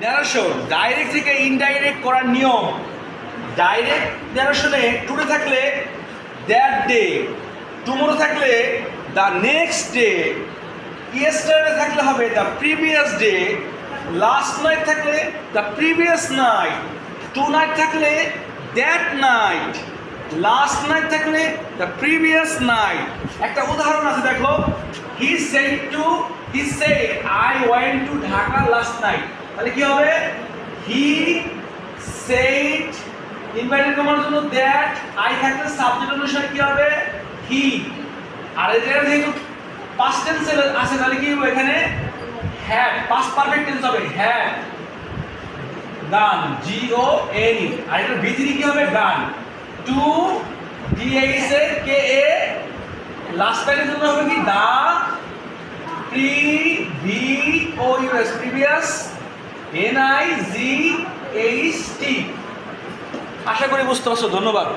Narration direct থেকে indirect করার নিয়ম। ডাইরেক্ট ন্যারেশনে টুডে থাকলে দ্যাট ডে, টুমোরো থাকলে দ্য নেক্সট ডে, ইয়েস্টারডে থাকলে হবে the previous day, last night থাকলে the previous night, tonight থাকলে দ্যাট নাইট, লাস্ট নাইট থাকলে দ্য প্রিভিয়াস নাইট। একটা উদাহরণ আছে দেখো, he say I went to Dhaka last night, তাহলে কি হবে? হি সেড ইনভাইটেড করার জন্য দ্যাট, আই থাকলে সাবজেক্ট অনুসারে কি হবে? হি। আর এটা যেহেতু পাস্ট টেন্স আছে তাহলে কি হবে এখানে? হ্যাড, পাস্ট পারফেক্ট টেন্স হবে হ্যাড গান, জি ও এন ই। আর এটা ভিতরি কি হবে? গান। To D H A K A, last টাইমের জন্য হবে কি? The, previous, previous, N I G H T. আশা করি বুঝতে পারছো। ধন্যবাদ।